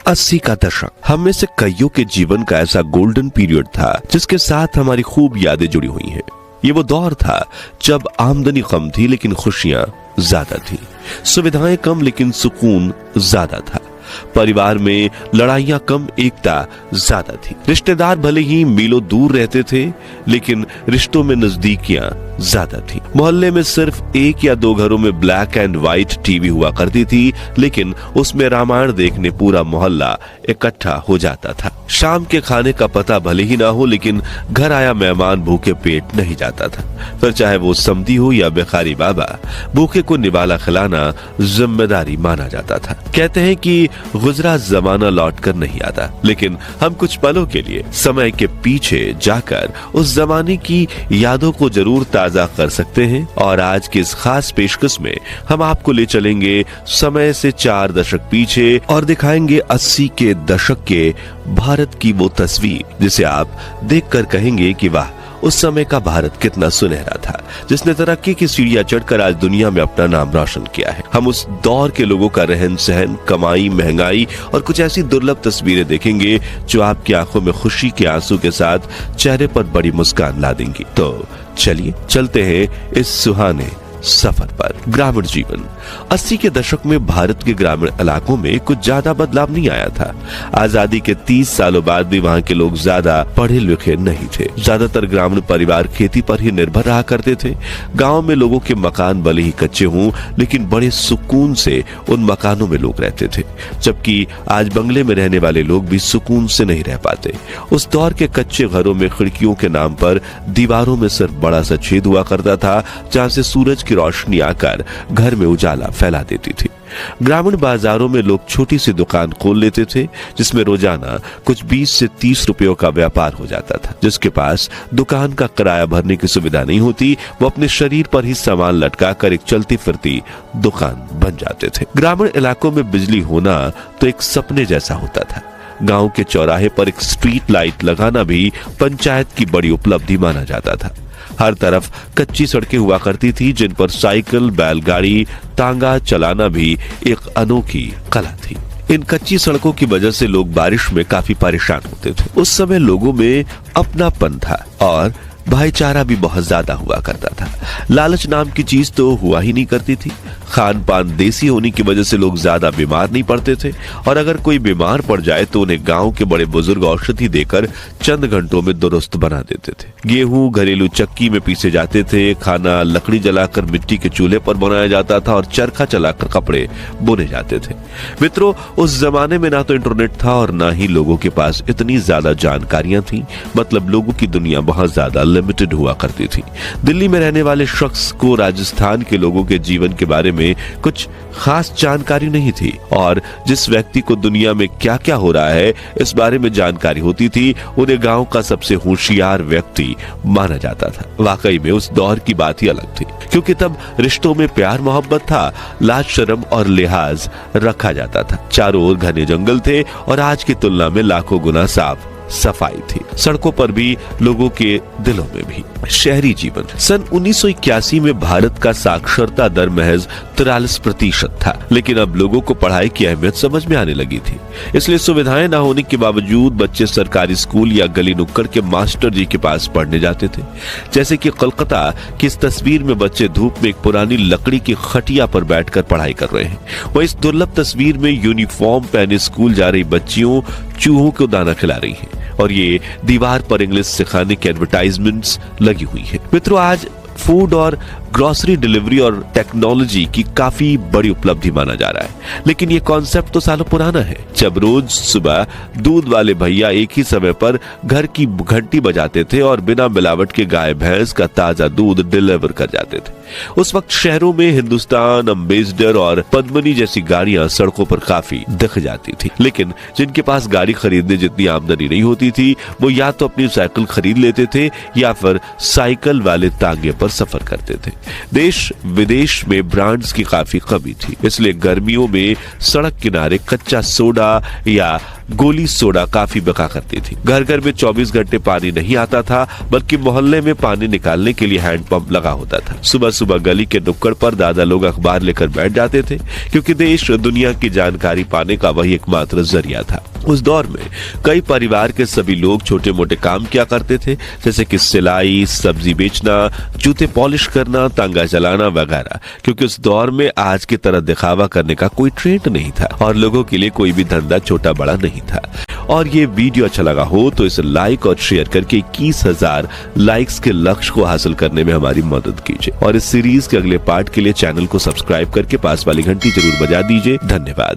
80 का दशक हम में से कईयों के जीवन का ऐसा गोल्डन पीरियड था जिसके साथ हमारी खूब यादें जुड़ी हुई हैं। ये वो दौर था जब आमदनी कम थी लेकिन खुशियां ज्यादा थी, सुविधाएं कम लेकिन सुकून ज्यादा था, परिवार में लड़ाइयां कम एकता ज्यादा थी, रिश्तेदार भले ही मीलों दूर रहते थे लेकिन रिश्तों में नजदीकियां ज्यादा थी, मोहल्ले में सिर्फ एक या दो घरों में ब्लैक एंड व्हाइट टीवी हुआ करती थी लेकिन उसमें रामायण देखने पूरा मोहल्ला इकट्ठा हो जाता था। शाम के खाने का पता भले ही ना हो लेकिन घर आया मेहमान भूखे पेट नहीं जाता था, फिर चाहे वो समधी हो या भिखारी बाबा, भूखे को निवाला खिलाना जिम्मेदारी माना जाता था। कहते हैं कि गुजरा जमाना लौट कर नहीं आता, लेकिन हम कुछ पलों के लिए समय के पीछे जाकर उस जमाने की यादों को जरूर ताजा कर सकते हैं। और आज की इस खास पेशकश में हम आपको ले चलेंगे समय से 4 दशक पीछे और दिखाएंगे 80 के दशक के भारत की वो तस्वीर जिसे आप देखकर कहेंगे कि वाह, उस समय का भारत कितना सुनहरा था, जिसने तरक्की की सीढ़ियां चढ़कर आज दुनिया में अपना नाम रोशन किया है। हम उस दौर के लोगों का रहन सहन, कमाई, महंगाई और कुछ ऐसी दुर्लभ तस्वीरें देखेंगे जो आपकी आंखों में खुशी के आंसू के साथ चेहरे पर बड़ी मुस्कान ला देंगी। तो चलिए चलते हैं इस सुहाने सफर पर। ग्रामीण जीवन 80 के दशक में भारत के ग्रामीण इलाकों में कुछ ज्यादा बदलाव नहीं आया था। आजादी के 30 सालों बाद भी वहां के लोग ज्यादा पढ़े लिखे नहीं थे। ज्यादातर ग्रामीण परिवार खेती पर ही निर्भर रहा करते थे। गांव में लोगों के मकान भले ही कच्चे हों लेकिन बड़े सुकून से उन मकानों में लोग रहते थे, जबकि आज बंगले में रहने वाले लोग भी सुकून से नहीं रह पाते। उस दौर के कच्चे घरों में खिड़कियों के नाम पर दीवारों में सिर्फ बड़ा सा छेद हुआ करता था जहां से सूरज की रोशनी आकर घर में उजाला फैला देती थी। ग्रामीण बाजारों में लोग छोटी सी दुकान खोल लेते थे जिसमें रोजाना कुछ 20 से 30 रुपयों का व्यापार हो जाता था। जिसके पास दुकान का किराया भरने की सुविधा नहीं होती, वो अपने शरीर पर ही सामान लटका कर एक चलती फिरती दुकान बन जाते थे। ग्रामीण इलाकों में बिजली होना तो एक सपने जैसा होता था। गांव के चौराहे पर एक स्ट्रीट लाइट लगाना भी पंचायत की बड़ी उपलब्धि माना जाता था। हर तरफ कच्ची सड़कें हुआ करती थी जिन पर साइकिल, बैलगाड़ी, तांगा चलाना भी एक अनोखी कला थी। इन कच्ची सड़कों की वजह से लोग बारिश में काफी परेशान होते थे। उस समय लोगों में अपनापन था और भाईचारा भी बहुत ज्यादा हुआ करता था। लालच नाम की चीज तो हुआ ही नहीं करती थी। खान पान देसी होने की वजह से लोग ज्यादा बीमार नहीं पड़ते थे और अगर कोई बीमार पड़ जाए तो उन्हें गांव के बड़े बुजुर्ग औषधि देकर चंद घंटों में दुरुस्त बना देते थे। गेहूं घरेलू चक्की में पीसे जाते थे, खाना लकड़ी जलाकर मिट्टी के चूल्हे पर बनाया जाता था और चरखा चलाकर कपड़े बुने जाते थे। मित्रों, उस जमाने में ना तो इंटरनेट था और ना ही लोगों के पास इतनी ज्यादा जानकारियां थी। मतलब लोगों की दुनिया बहुत ज्यादा लिमिटेड हुआ करती थी। दिल्ली में रहने वाले शख्स को राजस्थान के लोगों के जीवन के बारे में कुछ खास जानकारी नहीं थी और जिस व्यक्ति को दुनिया में क्या क्या हो रहा है इस बारे में जानकारी होती थी उन्हें गांव का सबसे होशियार व्यक्ति माना जाता था। वाकई में उस दौर की बात ही अलग थी, क्योंकि तब रिश्तों में प्यार मोहब्बत था, लाज शर्म और लिहाज रखा जाता था। चारों ओर घने जंगल थे और आज की तुलना में लाखों गुना साफ सफाई थी। सड़कों पर भी, लोगों के दिलों में भी। शहरी जीवन सन 1981 में भारत का साक्षरता दर महज 43% था, लेकिन अब लोगों को पढ़ाई की अहमियत समझ में आने लगी थी। इसलिए सुविधाएं न होने के बावजूद बच्चे सरकारी स्कूल या गली नुक्कड़ के मास्टर जी के पास पढ़ने जाते थे। जैसे कि कोलकाता की इस तस्वीर में बच्चे धूप में एक पुरानी लकड़ी की खटिया पर बैठकर पढ़ाई कर रहे हैं। वह इस दुर्लभ तस्वीर में यूनिफॉर्म पहने स्कूल जा रही बच्चियों चूहों को दाना खिला रही हैं और ये दीवार पर इंग्लिश सिखाने की एडवर्टाइजमेंट्स लगी हुई है। मित्रों, आज फूड और ग्रोसरी डिलीवरी और टेक्नोलॉजी की काफी बड़ी उपलब्धि माना जा रहा है, लेकिन ये कॉन्सेप्ट तो सालों पुराना है। जब रोज सुबह दूध वाले भैया एक ही समय पर घर की घंटी बजाते थे और बिना मिलावट के गाय भैंस का ताजा दूध डिलीवर कर जाते थे। उस वक्त शहरों में हिंदुस्तान, अम्बेसडर और पद्मिनी जैसी गाड़ियां सड़कों पर काफी दिख जाती थी, लेकिन जिनके पास गाड़ी खरीदने जितनी आमदनी नहीं होती थी वो या तो अपनी साइकिल खरीद लेते थे या फिर साइकिल वाले तांगे पर सफर करते थे। देश विदेश में ब्रांड्स की काफी कमी थी, इसलिए गर्मियों में सड़क किनारे कच्चा सोडा या गोली सोडा काफी बिका करती थी। घर घर में 24 घंटे पानी नहीं आता था, बल्कि मोहल्ले में पानी निकालने के लिए हैंडपंप लगा होता था। सुबह सुबह गली के नुक्कड़ पर दादा लोग अखबार लेकर बैठ जाते थे, क्योंकि देश दुनिया की जानकारी पाने का वही एकमात्र जरिया था। उस दौर में कई परिवार के सभी लोग छोटे मोटे काम किया करते थे, जैसे कि सिलाई, सब्जी बेचना, जूते पॉलिश करना, तांगा चलाना वगैरह, क्योंकि उस दौर में आज की तरह दिखावा करने का कोई ट्रेंड नहीं था और लोगों के लिए कोई भी धंधा छोटा बड़ा नहीं था। और ये वीडियो अच्छा लगा हो तो इसे लाइक और शेयर करके 21,000 लाइक्स के लक्ष्य को हासिल करने में हमारी मदद कीजिए। और इस सीरीज के अगले पार्ट के लिए चैनल को सब्सक्राइब करके पास वाली घंटी जरूर बजा दीजिए। धन्यवाद।